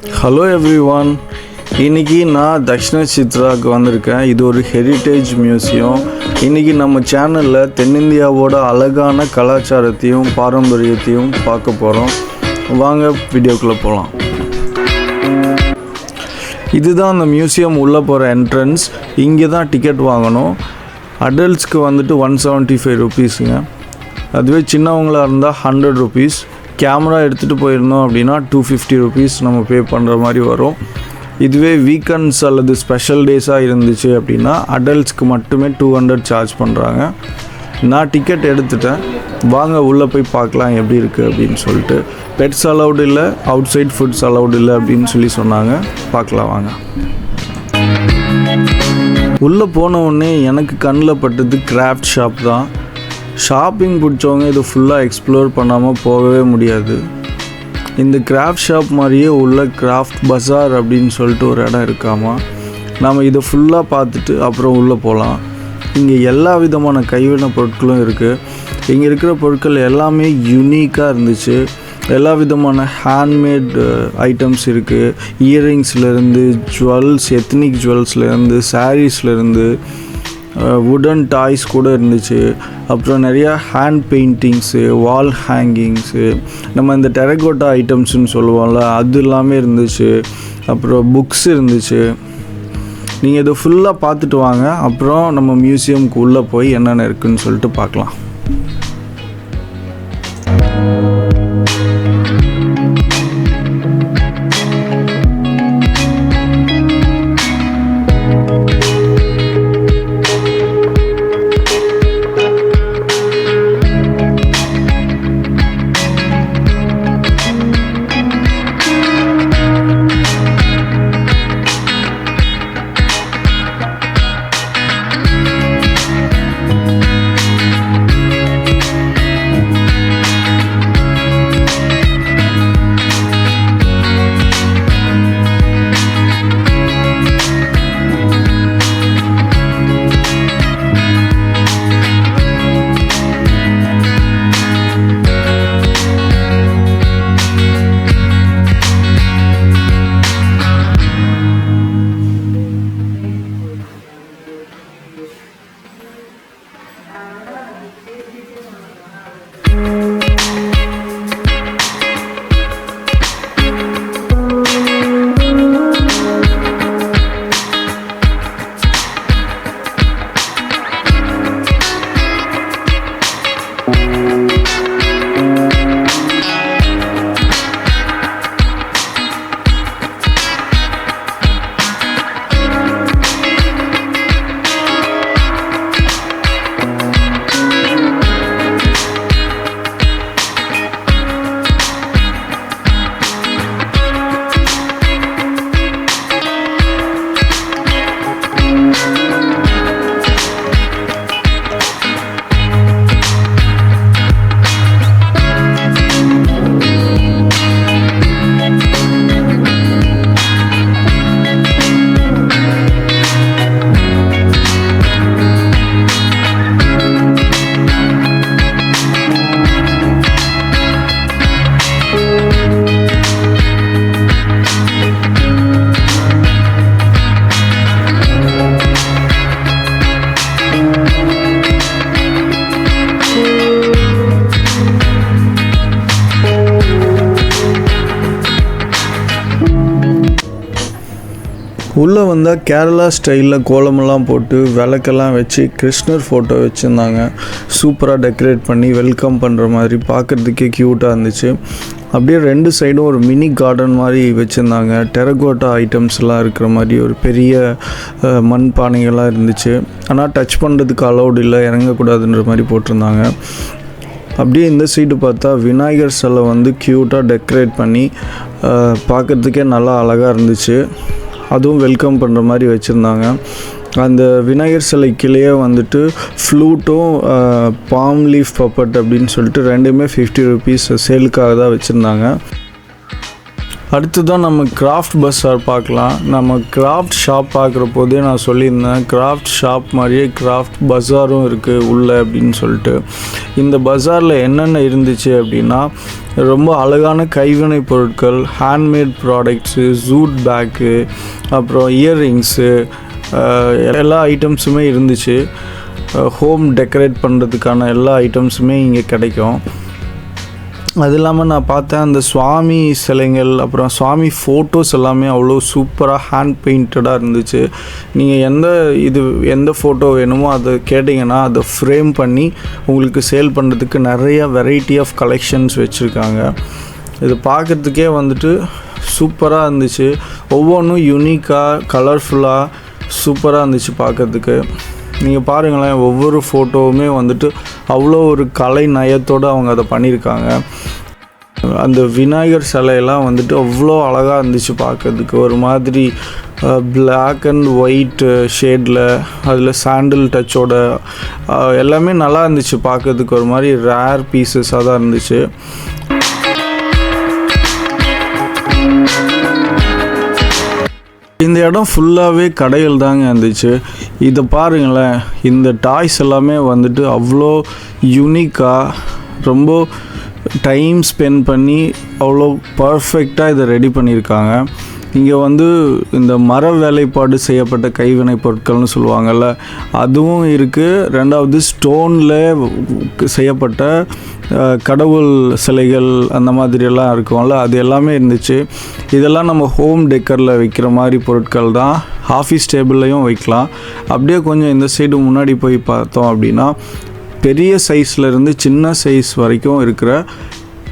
Hello everyone, இன்றைக்கி நான் தக்ஷண சித்ராவுக்கு வந்திருக்கேன். இது ஒரு ஹெரிட்டேஜ் மியூசியம். இன்றைக்கி நம்ம சேனலில் தென்னிந்தியாவோட அழகான கலாச்சாரத்தையும் பாரம்பரியத்தையும் பார்க்க போகிறோம். வாங்க வீடியோக்குள்ளே போகலாம். இதுதான் அந்த மியூசியம் உள்ளே போகிற என்ட்ரன்ஸ். இங்கே தான் டிக்கெட் வாங்கணும். அடல்ட்ஸ்க்கு வந்துட்டு 175 ருபீஸுங்க. அதுவே சின்னவங்களாக இருந்தால் 100 ருபீஸ். கேமரா எடுத்துகிட்டு போயிருந்தோம் அப்படின்னா 250 ருபீஸ் நம்ம பே பண்ணுற மாதிரி வரும். இதுவே வீக்கெண்ட்ஸ் அல்லது ஸ்பெஷல் டேஸாக இருந்துச்சு அப்படின்னா அடல்ட்ஸ்க்கு மட்டுமே 200 சார்ஜ் பண்ணுறாங்க. நான் டிக்கெட் எடுத்துட்டேன். வாங்க உள்ளே போய் பார்க்கலாம் எப்படி இருக்குது அப்படின்னு சொல்லிட்டு. பெட்ஸ் அலவுடு இல்லை, அவுட் சைட் ஃபுட்ஸ் அலவுடு இல்லை அப்படின்னு சொன்னாங்க. பார்க்கலாம் வாங்க. உள்ளே போன உடனே எனக்கு கண்ணில் பட்டது கிராஃப்ட் ஷாப் தான். ஷாப்பிங் பிடிச்சவங்க இதை ஃபுல்லாக எக்ஸ்ப்ளோர் பண்ணாமல் போகவே முடியாது. இந்த கிராஃப்ட் ஷாப் மாதிரியே உள்ள கிராஃப்ட் பஸார் அப்படின்னு சொல்லிட்டு ஒரு இடம் இருக்காமா. நம்ம இதை ஃபுல்லாக பார்த்துட்டு அப்புறம் உள்ளே போகலாம். இங்கே எல்லா விதமான கைவினை பொருட்களும் இருக்குது. இங்கே இருக்கிற பொருட்கள் எல்லாமே யூனிக்காக இருந்துச்சு. எல்லா விதமான ஹேண்ட்மேட் ஐட்டம்ஸ் இருக்குது. இயரிங்ஸ்லேருந்து ஜுவல்ஸ், எத்னிக் ஜுவல்ஸ்லேருந்து சாரீஸ்லேருந்து வுடன் டாய்ஸ் கூட இருந்துச்சு. அப்புறம் நிறையா ஹேண்ட் பெயிண்டிங்ஸு, வால் ஹேங்கிங்ஸு, நம்ம இந்த டெரகோட்டா ஐட்டம்ஸ்னு சொல்லுவோம்ல, அது எல்லாமே இருந்துச்சு. அப்புறம் புக்ஸ் இருந்துச்சு. நீங்கள் இதை ஃபுல்லாக பார்த்துட்டு வாங்க. அப்புறம் நம்ம மியூசியம்க்கு உள்ளே போய் என்னென்ன இருக்குதுன்னு சொல்லிட்டு பார்க்கலாம். உள்ளே வந்தால் கேரளா ஸ்டைலில் கோலமெல்லாம் போட்டு விளக்கெல்லாம் வச்சு கிருஷ்ணர் ஃபோட்டோ வச்சுருந்தாங்க. சூப்பராக டெக்கரேட் பண்ணி வெல்கம் பண்ணுற மாதிரி பார்க்குறதுக்கே க்யூட்டாக இருந்துச்சு. அப்படியே ரெண்டு சைடும் ஒரு மினி கார்டன் மாதிரி வச்சுருந்தாங்க. டெரகோட்டா ஐட்டம்ஸ்லாம் இருக்கிற மாதிரி ஒரு பெரிய மண் பானைகள்லாம் இருந்துச்சு. ஆனால் டச் பண்ணுறதுக்கு அலௌடு இல்லை, இறங்கக்கூடாதுன்ற மாதிரி போட்டிருந்தாங்க. அப்படியே இந்த சைடு பார்த்தா விநாயகர் சிலை வந்து க்யூட்டாக டெக்கரேட் பண்ணி பார்க்குறதுக்கே நல்லா அழகாக இருந்துச்சு. அதுவும் வெல்கம் பண்ணுற மாதிரி வச்சுருந்தாங்க. அந்த விநாயகர் சிலைக்கிலேயே வந்துட்டு ஃப்ளூட்டும் பாம் லீஃப் பப்பட் அப்படின்னு சொல்லிட்டு ரெண்டுமே 50 ருபீஸ் சேலுக்காக தான் வச்சுருந்தாங்க. அடுத்ததான் நம்ம கிராஃப்ட் பஸார் பார்க்கலாம். நம்ம கிராஃப்ட் ஷாப் பார்க்குற போதே நான் சொல்லியிருந்தேன், கிராஃப்ட் ஷாப் மாதிரியே கிராஃப்ட் பஸாரும் இருக்குது உள்ளே அப்படின்னு சொல்லிட்டு. இந்த பஸாரில் என்னென்ன இருந்துச்சு அப்படின்னா, ரொம்ப அழகான கைவினை பொருட்கள், ஹேண்ட்மேட் ப்ராடக்ட்ஸு, ஜூட் பேக்கு, அப்புறம் இயர்ரிங்ஸு, எல்லா ஐட்டம்ஸுமே இருந்துச்சு. ஹோம் டெக்கரேட் பண்ணுறதுக்கான எல்லா ஐட்டம்ஸுமே இங்கே கிடைக்கும். அது இல்லாமல் நான் பார்த்தேன், அந்த சுவாமி சிலைகள், அப்புறம் சுவாமி ஃபோட்டோஸ் எல்லாமே அவ்வளோ சூப்பராக ஹேண்ட் பெயிண்டடாக இருந்துச்சு. நீங்கள் எந்த ஃபோட்டோ வேணுமோ அதை கேட்டிங்கன்னா அதை ஃப்ரேம் பண்ணி உங்களுக்கு சேல் பண்ணுறதுக்கு நிறைய வெரைட்டி ஆஃப் கலெக்ஷன்ஸ் வச்சுருக்காங்க. இது பார்க்குறதுக்கே வந்துட்டு சூப்பராக இருந்துச்சு. ஒவ்வொன்றும் யூனிக்காக, கலர்ஃபுல்லாக, சூப்பராக இருந்துச்சு பார்க்குறதுக்கு. நீங்கள் பாருங்களேன், ஒவ்வொரு ஃபோட்டோவுமே வந்துட்டு அவ்வளோ ஒரு கலை நயத்தோடு அவங்க அதை பண்ணியிருக்காங்க. அந்த விநாயகர் சிலையெல்லாம் வந்துட்டு அவ்வளோ அழகாக இருந்துச்சு பார்க்குறதுக்கு. ஒரு மாதிரி பிளாக் அண்ட் ஒயிட் ஷேடில், அதில் சாண்டில் டச்சோட எல்லாமே நல்லா இருந்துச்சு பார்க்குறதுக்கு. ஒரு மாதிரி ரேர் பீசஸாக தான் இருந்துச்சு. இந்த இடம் ஃபுல்லாகவே கடைகள் தாங்க இருந்துச்சு. இதை பாருங்களேன், இந்த டாய்ஸ் எல்லாமே வந்துட்டு அவ்வளோ யூனிக்காக, ரொம்ப டைம் ஸ்பெண்ட் பண்ணி அவ்வளோ பர்ஃபெக்டாக இதை ரெடி பண்ணியிருக்காங்க. இங்கே வந்து இந்த மர வேலைப்பாடு செய்யப்பட்ட கைவினை பொருட்கள்னு சொல்லுவாங்கள்ல, அதுவும் இருக்குது. ரெண்டாவது ஸ்டோனில் செய்யப்பட்ட கடவுள் சிலைகள் அந்த மாதிரியெல்லாம் இருக்கும்ல, அது எல்லாமே இருந்துச்சு. இதெல்லாம் நம்ம ஹோம் டெக்கரில் வைக்கிற மாதிரி பொருட்கள் தான். ஆஃபீஸ் டேபிள்லையும் வைக்கலாம். அப்படியே கொஞ்சம் இந்த சைடு முன்னாடி போய் பார்த்தோம் அப்படின்னா, பெரிய சைஸ்லேருந்து சின்ன சைஸ் வரைக்கும் இருக்கிற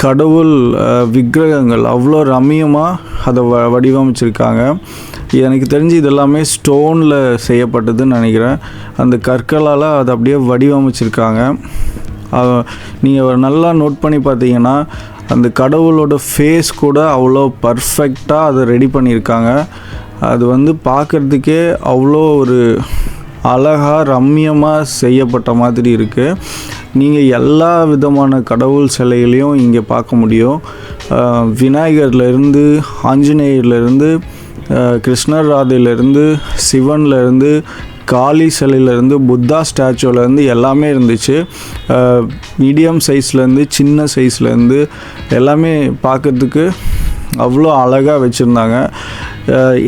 கடவுள் விக்கிரகங்கள் அவ்வளோ ரம்மியமாக அதை வடிவமைச்சிருக்காங்க. எனக்கு தெரிஞ்சு இதெல்லாமே ஸ்டோனில் செய்யப்பட்டதுன்னு நினைக்கிறேன். அந்த கற்களால் அதை அப்படியே வடிவமைச்சிருக்காங்க. நீங்கள் நல்லா நோட் பண்ணி பார்த்தீங்கன்னா, அந்த கடவுளோட ஃபேஸ் கூட அவ்வளோ பர்ஃபெக்டாக அதை ரெடி பண்ணியிருக்காங்க. அது வந்து பார்க்குறதுக்கே அவ்வளோ ஒரு அழகாக ரம்மியமாக செய்யப்பட்ட மாதிரி இருக்குது. நீங்கள் எல்லா விதமான கடவுள் சிலைகளையும் இங்கே பார்க்க முடியும். விநாயகர்லேருந்து, ஆஞ்சநேயர்லேருந்து, கிருஷ்ணர் ராதையிலேருந்து, சிவன்லேருந்து, காளி சிலையிலேருந்து, புத்தா ஸ்டாச்சுவிலேருந்து எல்லாமே இருந்துச்சு. மீடியம் சைஸ்லேருந்து சின்ன சைஸ்லேருந்து எல்லாமே பார்க்குறதுக்கு அவ்வளோ அழகாக வச்சுருந்தாங்க.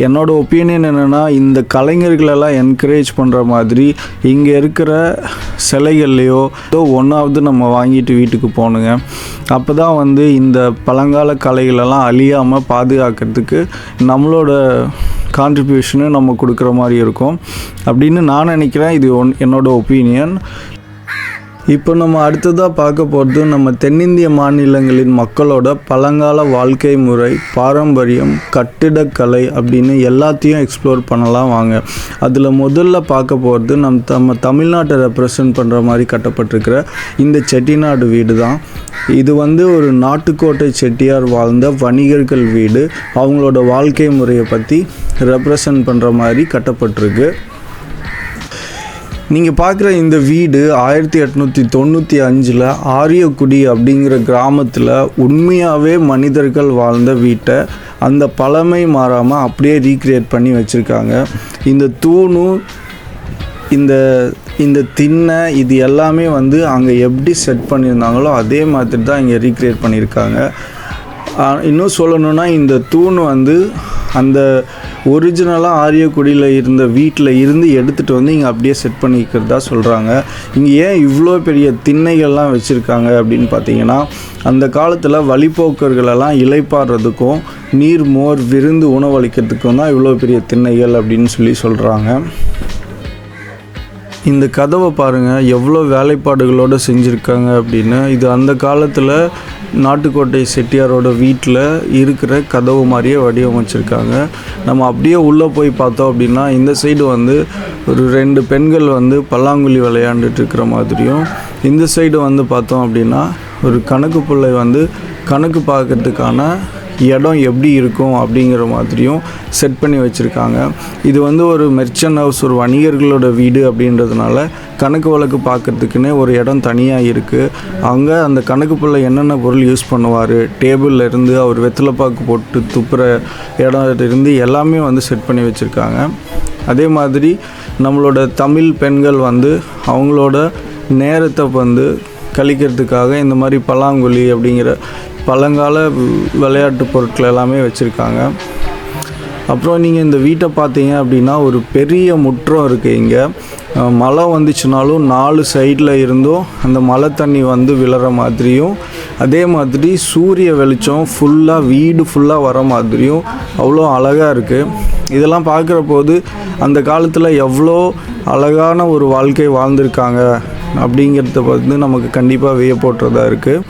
என்னோடய ஒப்பீனியன் என்னென்னா, இந்த கலைஞர்களெல்லாம் என்கரேஜ் பண்ணுற மாதிரி இங்கே இருக்கிற சிலைகள்லையோ ஒன்றாவது நம்ம வாங்கிட்டு வீட்டுக்கு போகணுங்க. அப்போ தான் வந்து இந்த பழங்கால கலைகளெல்லாம் அழியாமல் பாதுகாக்கிறதுக்கு நம்மளோட கான்ட்ரிபியூஷனை நம்ம கொடுக்குற மாதிரி இருக்கும் அப்படின்னு நான் நினைக்கிறேன். இது என்னோடய ஒப்பீனியன். இப்போ நம்ம அடுத்ததாக பார்க்க போகிறது நம்ம தென்னிந்திய மாநிலங்களின் மக்களோட பழங்கால வாழ்க்கை முறை, பாரம்பரியம், கட்டிடக்கலை அப்படின்னு எல்லாத்தையும் எக்ஸ்ப்ளோர் பண்ணலாம் வாங்க. அதில் முதல்ல பார்க்க போகிறது நம்ம தமிழ்நாட்டை ரெப்ரசன்ட் பண்ணுற மாதிரி கட்டப்பட்டிருக்கிற இந்த செட்டிநாடு வீடு தான். இது வந்து ஒரு நாட்டுக்கோட்டை செட்டியார் வாழ்ந்த வணிகர்கள் வீடு. அவங்களோட வாழ்க்கை முறையை பற்றி ரெப்ரசன்ட் பண்ணுற மாதிரி கட்டப்பட்டிருக்கு. நீங்கள் பார்க்குற இந்த வீடு 1895 ஆரியக்குடி அப்படிங்கிற கிராமத்தில் உண்மையாகவே மனிதர்கள் வாழ்ந்த வீட்டை அந்த பழமை மாறாமல் அப்படியே ரீக்ரியேட் பண்ணி வச்சுருக்காங்க. இந்த தூணும் இந்த திண்ணை இது எல்லாமே வந்து அங்கே எப்படி செட் பண்ணியிருந்தாங்களோ அதே மாதிரி தான் இங்கே ரீக்ரியேட் பண்ணியிருக்காங்க. இன்னும் சொல்லணுன்னா, இந்த தூண் வந்து அந்த ஒரிஜினலாக ஆரியக்குடியில் இருந்த வீட்டில் இருந்து எடுத்துகிட்டு வந்து இங்கே அப்படியே செட் பண்ணிக்கிறதா சொல்கிறாங்க. இங்கே ஏன் இவ்வளோ பெரிய திண்ணைகள்லாம் வச்சுருக்காங்க அப்படின்னு பார்த்தீங்கன்னா, அந்த காலத்தில் வழிப்போக்கர்களெல்லாம் இளைப்பாடுறதுக்கும் நீர், மோர், விருந்து உணவளிக்கிறதுக்கும் தான் இவ்வளோ பெரிய திண்ணைகள் அப்படின்னு சொல்கிறாங்க. இந்த கதவை பாருங்கள் எவ்வளோ வேலைப்பாடுகளோடு செஞ்சுருக்காங்க அப்படின்னு. இது அந்த காலத்தில் நாட்டுக்கோட்டை செட்டியாரோட வீட்டில் இருக்கிற கதவு மாதிரியே வடிவமைச்சிருக்காங்க. நம்ம அப்படியே உள்ளே போய் பார்த்தோம் அப்படின்னா, இந்த சைடு வந்து ஒரு 2 பெண்கள் வந்து பல்லாங்குழி விளையாண்டுட்டு இருக்கிற மாதிரியும், இந்த சைடு வந்து பார்த்தோம் அப்படின்னா ஒரு கணக்கு பிள்ளை வந்து கணக்கு பார்க்கறதுக்கான இடம் எப்படி இருக்கும் அப்படிங்கிற மாதிரியும் செட் பண்ணி வச்சுருக்காங்க. இது வந்து ஒரு மெர்ச்சன்ட் ஹவுஸ், ஒரு வணிகர்களோட வீடு அப்படின்றதுனால கணக்கு வழக்கு பார்க்குறதுக்குன்னே ஒரு இடம் தனியாக இருக்குது. அங்கே அந்த கணக்கு பிள்ளை என்னென்ன பொருள் யூஸ் பண்ணுவார், டேபிளில் இருந்து அவர் வெத்தலைப்பாக்கு போட்டு துப்புற இடம் இருந்து எல்லாமே வந்து செட் பண்ணி வச்சுருக்காங்க. அதே மாதிரி நம்மளோட தமிழ் பெண்கள் வந்து அவங்களோட நேரத்தை வந்து கழிக்கிறதுக்காக இந்த மாதிரி பல்லாங்குழி அப்படிங்கிற பழங்கால விளையாட்டு பொருட்கள் எல்லாமே வச்சுருக்காங்க. அப்புறம் நீங்கள் இந்த வீட்டை பார்த்தீங்க அப்படின்னா ஒரு பெரிய முற்றம் இருக்குது. இங்கே மழை வந்துச்சுனாலும் 4 சைடில் இருந்தும் அந்த மழை தண்ணி வந்து விழுற மாதிரியும், அதே மாதிரி சூரிய வெளிச்சம் ஃபுல்லாக வீடு ஃபுல்லாக வர மாதிரியும் அவ்வளோ அழகாக இருக்குது. இதெல்லாம் பார்க்குற போது அந்த காலத்தில் எவ்வளோ அழகான ஒரு வாழ்க்கை வாழ்ந்திருக்காங்க அப்படிங்கிறத வந்து நமக்கு கண்டிப்பாக வியப்போட்டுறதா இருக்குது.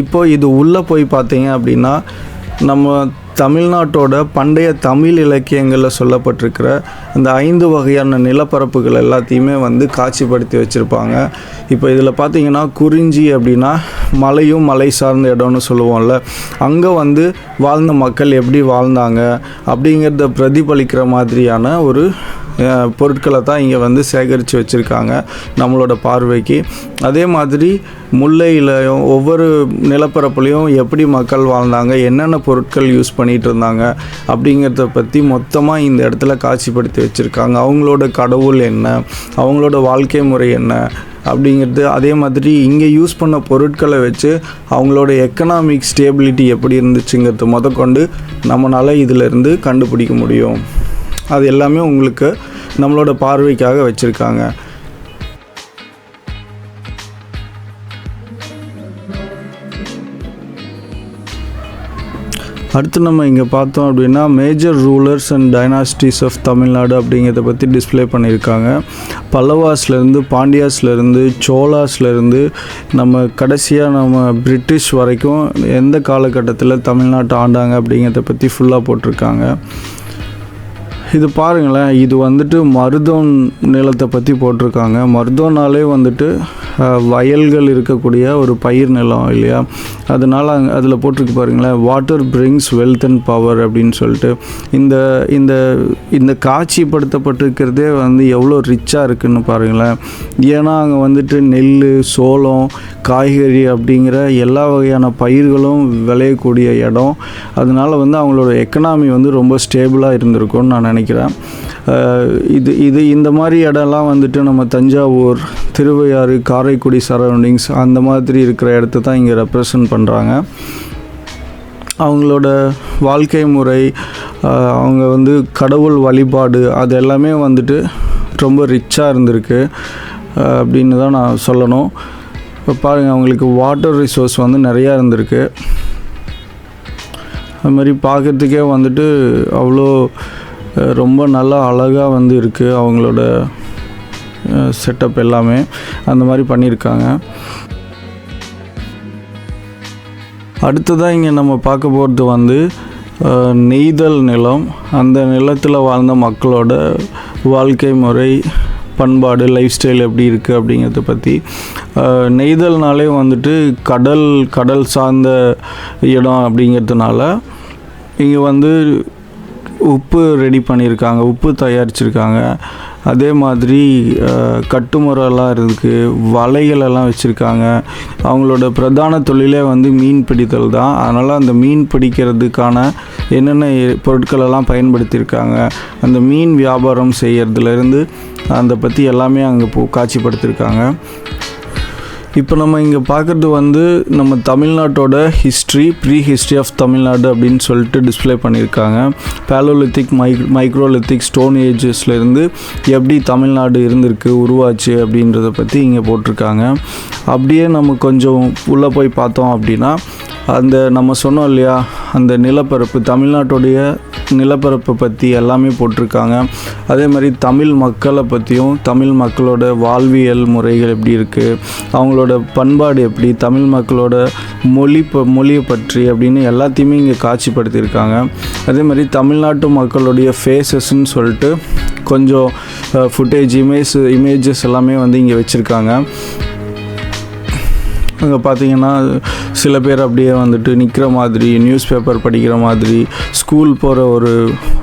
இப்போது இது உள்ளே போய் பார்த்தீங்க அப்படின்னா நம்ம தமிழ்நாட்டோட பண்டைய தமிழ் இலக்கியங்களில் சொல்லப்பட்டிருக்கிற அந்த 5 வகையான நிலப்பரப்புகள் எல்லாத்தையுமே வந்து காட்சிப்படுத்தி வச்சுருப்பாங்க. இப்போ இதில் பார்த்திங்கன்னா குறிஞ்சி அப்படின்னா மலையும் மலை சார்ந்த இடம்னு சொல்லுவோம்ல, அங்கே வந்து வாழ்ந்த மக்கள் எப்படி வாழ்ந்தாங்க அப்படிங்கிறத பிரதிபலிக்கிற மாதிரியான ஒரு பொருட்களை தான் இங்கே வந்து சேகரித்து வச்சுருக்காங்க நம்மளோட பார்வைக்கு. அதே மாதிரி முல்லையிலையும் ஒவ்வொரு நிலப்பரப்புலையும் எப்படி மக்கள் வாழ்ந்தாங்க, என்னென்ன பொருட்கள் யூஸ் பண்ணிகிட்டு இருந்தாங்க அப்படிங்கிறத பற்றி மொத்தமாக இந்த இடத்துல காட்சிப்படுத்தி வச்சுருக்காங்க. அவங்களோட கடவுள் என்ன, அவங்களோட வாழ்க்கை முறை என்ன அப்படிங்கிறது, அதே மாதிரி இங்கே யூஸ் பண்ண பொருட்களை வச்சு அவங்களோட எக்கனாமிக் ஸ்டேபிலிட்டி எப்படி இருந்துச்சுங்கிறது முதற்கொண்டு நம்மளால் இதிலேருந்து கண்டுபிடிக்க முடியும். அது எல்லாமே உங்களுக்கு நம்மளோட பார்வைக்காக வச்சுருக்காங்க. அடுத்து நம்ம இங்கே பார்த்தோம் அப்படின்னா major rulers and dynasties of Tamil Nadu அப்படிங்கிறத பற்றி டிஸ்பிளே பண்ணியிருக்காங்க. பல்லவாஸ்லேருந்து, பாண்டியாஸ்லேருந்து, சோலாஸ்லேருந்து நம்ம கடைசியாக நம்ம பிரிட்டிஷ் வரைக்கும் எந்த காலகட்டத்தில் தமிழ்நாட்டை ஆண்டாங்க அப்படிங்கிறத பற்றி ஃபுல்லாக போட்டிருக்காங்க. இது பாருங்களேன், இது வந்துட்டு மருதோன் நிலத்தை பற்றி போட்டிருக்காங்க. மருதோனாலே வந்துட்டு வயல்கள் இருக்கக்கூடிய ஒரு பயிர் நிலம் இல்லையா, அதனால் அதில் போட்டிருக்கு பாருங்களேன், water brings wealth and power அப்படின்னு சொல்லிட்டு. இந்த இந்த இந்த காட்சிப்படுத்தப்பட்டிருக்கிறதே வந்து எவ்வளோ ரிச்சாக இருக்குதுன்னு பாருங்களேன். ஏன்னா அங்கே வந்துட்டு நெல், சோளம், காய்கறி அப்படிங்கிற எல்லா வகையான பயிர்களும் விளையக்கூடிய இடம். அதனால் வந்து அவங்களோட எக்கனாமி வந்து ரொம்ப ஸ்டேபிளாக இருந்திருக்கும்னு நான் நினைக்கிறேன். இந்த மாதிரி இடம்லாம் வந்துட்டு நம்ம தஞ்சாவூர், திருவையாறு, காரைக்குடி சரௌண்டிங்ஸ் அந்த மாதிரி இருக்கிற இடத்த தான் இங்கே ரெப்ரசன்ட் பண்ணுறாங்க. அவங்களோட வாழ்க்கை முறை, அவங்க வந்து கடவுள் வழிபாடு, அது எல்லாமே வந்துட்டு ரொம்ப ரிச்சாக இருந்திருக்கு அப்படின்னு தான் நான் சொல்லணும். இப்போ பாருங்கள், அவங்களுக்கு வாட்டர் ரிசோர்ஸ் வந்து நிறையா இருந்திருக்கு. அது மாதிரி பார்க்குறதுக்கே வந்துட்டு அவ்வளோ ரொம்ப நல்லா அழகாக வந்து இருக்குது. அவங்களோட செட்டப் எல்லாமே அந்த மாதிரி பண்ணியிருக்காங்க. அடுத்ததாக இங்கே நம்ம பார்க்க போகிறது வந்து நெய்தல் நிலம். அந்த நிலத்தில் வாழ்ந்த மக்களோட வாழ்க்கை முறை, பண்பாடு, லைஃப் ஸ்டைல் எப்படி இருக்குது அப்படிங்கிறத பற்றி. நெய்தல்னாலே வந்துட்டு கடல் சார்ந்த இடம் அப்படிங்கிறதுனால இங்கே வந்து உப்பு ரெடி பண்ணியிருக்காங்க, உப்பு தயாரிச்சிருக்காங்க. அதே மாதிரி கட்டுமுறைலாம் இருக்குது, வலைகளெல்லாம் வச்சுருக்காங்க. அவங்களோட பிரதான தொழிலே வந்து மீன் பிடித்தல் தான். அதனால் அந்த மீன் பிடிக்கிறதுக்கான என்னென்ன பொருட்களெல்லாம் பயன்படுத்தியிருக்காங்க, அந்த மீன் வியாபாரம் செய்கிறதுலேருந்து அதை பற்றி எல்லாமே அங்கே காட்சிப்படுத்தியிருக்காங்க. இப்போ நம்ம இங்கே பார்க்குறது வந்து நம்ம தமிழ்நாட்டோட history, pre history of Tamil Nadu அப்படின்னு சொல்லிட்டு டிஸ்பிளே பண்ணியிருக்காங்க. பேலோலித்திக், மைக்ரோலித்திக், ஸ்டோன் ஏஜஸ்லேருந்து எப்படி தமிழ்நாடு இருந்திருக்கு, உருவாச்சு அப்படின்றத பற்றி இங்கே போட்டிருக்காங்க. அப்படியே நம்ம கொஞ்சம் உள்ளே போய் பார்த்தோம் அப்படின்னா அந்த நம்ம சொன்னோம் இல்லையா, அந்த நிலப்பரப்பு, தமிழ்நாட்டுடைய நிலப்பரப்பை பற்றி எல்லாமே போட்டிருக்காங்க. அதே மாதிரி தமிழ் மக்களை பற்றியும், தமிழ் மக்களோட வாழ்வியல் முறைகள் எப்படி இருக்குது, அவங்களோட பண்பாடு எப்படி, தமிழ் மக்களோட மொழியை பற்றி அப்படின்னு எல்லாத்தையுமே இங்கே காட்சிப்படுத்தியிருக்காங்க. அதே மாதிரி தமிழ்நாட்டு மக்களுடைய ஃபேஸஸ்ன்னு சொல்லிட்டு கொஞ்சம் ஃபுட்டேஜ், இமேஜஸ் எல்லாமே வந்து இங்கே வச்சுருக்காங்க. அங்கே பார்த்தீங்கன்னா சில பேர் அப்படியே வந்துட்டு நிற்கிற மாதிரி, நியூஸ் பேப்பர் படிக்கிற மாதிரி, ஸ்கூல் போகிற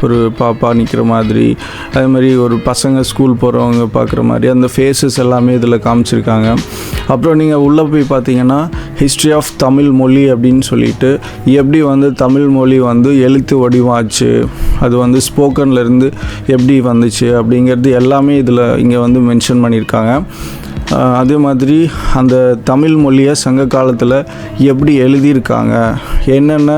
ஒரு பாப்பா நிற்கிற மாதிரி, அதே மாதிரி ஒரு பசங்க ஸ்கூல் போகிறவங்க பார்க்குற மாதிரி அந்த ஃபேஸஸ் எல்லாமே இதில் காமிச்சிருக்காங்க. அப்புறம் நீங்கள் உள்ளே போய் பார்த்தீங்கன்னா ஹிஸ்ட்ரி ஆஃப் தமிழ் மொழி அப்படின்னு சொல்லிட்டு எப்படி வந்து தமிழ் மொழி வந்து எழுத்து வடிவாச்சு, அது வந்து ஸ்போக்கன்லேருந்து எப்படி வந்துச்சு அப்படிங்கிறது எல்லாமே இதில் இங்கே வந்து மென்ஷன் பண்ணியிருக்காங்க. அதே மாதிரி அந்த தமிழ் மொழியை சங்க காலத்தில் எப்படி எழுதியிருக்காங்க, என்னென்ன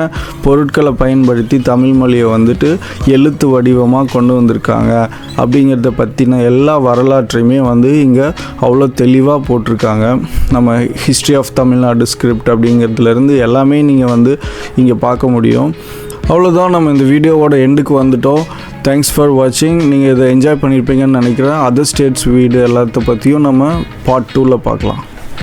பொருட்களை பயன்படுத்தி தமிழ் மொழியை வந்துட்டு எழுத்து வடிவமாக கொண்டு வந்திருக்காங்க அப்படிங்கிறத பற்றின எல்லா வரலாற்றையுமே வந்து இங்கே அவ்வளோ தெளிவாக போட்டிருக்காங்க. நம்ம ஹிஸ்ட்ரி ஆஃப் தமிழ்நாடு ஸ்கிரிப்ட் அப்படிங்கிறதுலேருந்து எல்லாமே நீங்கள் வந்து இங்கே பார்க்க முடியும். அவ்வளோதான், நம்ம இந்த வீடியோவோட எண்டுக்கு வந்துட்டோம். தேங்க்ஸ் ஃபார் வாட்சிங். நீங்கள் இதை என்ஜாய் பண்ணியிருப்பீங்கன்னு நினைக்கிறேன். அதர் ஸ்டேட்ஸ் வீடு எல்லாத்த பற்றியும் நம்ம பார்ட் 2ல் பார்க்கலாம்.